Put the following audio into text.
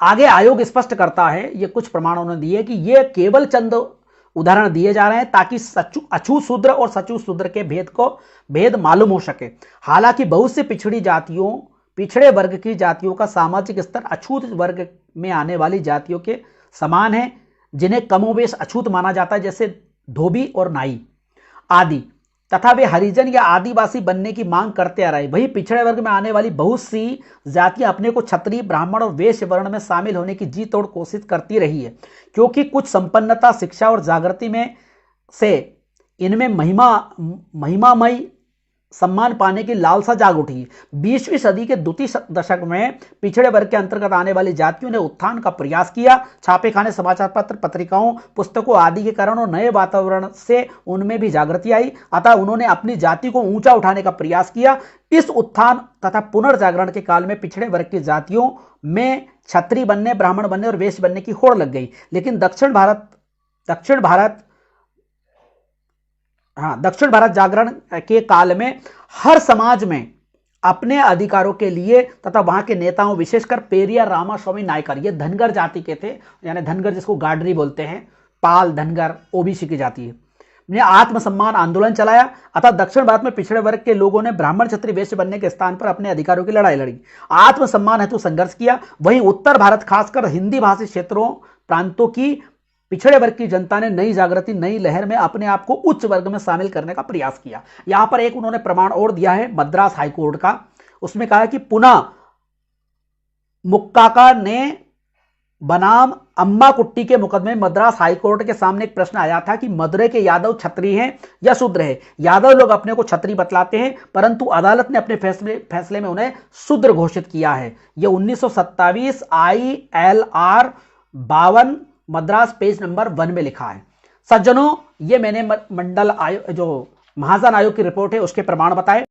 आगे आयोग स्पष्ट करता है, ये कुछ प्रमाण उन्होंने दिए कि ये केवल चंद उदाहरण दिए जा रहे हैं ताकि अछूत शूद्र और सचूत शूद्र के भेद मालूम हो सके। हालांकि बहुत से पिछड़े वर्ग की जातियों का सामाजिक स्तर अछूत वर्ग में आने वाली जातियों के समान है, जिन्हें कमोबेश अछूत माना जाता है, जैसे धोबी और नाई आदि, तथा वे हरिजन या आदिवासी बनने की मांग करते आ रहे। वही पिछड़े वर्ग में आने वाली बहुत सी जातियां अपने को क्षत्रिय, ब्राह्मण और वैश्य वर्ण में शामिल होने की जी तोड़ कोशिश करती रही है, क्योंकि कुछ संपन्नता, शिक्षा और जागृति में से इनमें महिमामय सम्मान पाने की लालसा जाग उठी। 20वीं सदी के द्वितीय दशक में पिछड़े वर्ग के अंतर्गत आने वाली जातियों ने उत्थान का प्रयास किया। छापेखाने, समाचार पत्र, पत्रिकाओं, पुस्तकों आदि के कारण और नए वातावरण से उनमें भी जागृति आई। अतः उन्होंने अपनी जाति को ऊंचा उठाने का प्रयास किया। इस उत्थान तथा पुनर्जागरण के काल में पिछड़े वर्ग की जातियों में क्षत्रिय बनने, ब्राह्मण बनने और वैश्य बनने की होड़ लग गई। लेकिन दक्षिण भारत जागरण के काल में हर समाज में अपने अधिकारों के लिए तथा वहां के नेताओं, विशेषकर पेरिया रामास्वामी नायकर, ये धनगर जाति के थे, यानी धनगर जिसको गाडरी बोलते हैं, पाल, धनगर, ओबीसी की जाति है, ने आत्मसम्मान आंदोलन चलाया। अतः दक्षिण भारत में पिछड़े वर्ग के लोगों ने ब्राह्मण, क्षत्रिय, वैश्य बनने के स्थान पर अपने अधिकारों की लड़ाई लड़ी, आत्मसम्मान हेतु संघर्ष किया। वहीं उत्तर भारत, खासकर हिंदी भाषी प्रांतों की पिछड़े वर्ग की जनता ने नई जागृति, नई लहर में अपने आप को उच्च वर्ग में शामिल करने का प्रयास किया। यहां पर एक उन्होंने प्रमाण और दिया है मद्रास हाईकोर्ट का। उसमें कहा कि पुनः मुक्काका ने बनाम अम्मा कुट्टी के मुकदमे में मद्रास हाईकोर्ट के सामने एक प्रश्न आया था कि मदुरै के यादव क्षत्रिय हैं या शूद्र है। यादव लोग अपने को क्षत्रिय बतलाते हैं, परंतु अदालत ने अपने फैसले में उन्हें शूद्र घोषित किया है। यह 1927 ILR 52 मद्रास पेज नंबर 1 में लिखा है। सज्जनों, ये मैंने मंडल आयोग, जो महाजन आयोग की रिपोर्ट है, उसके प्रमाण बताए।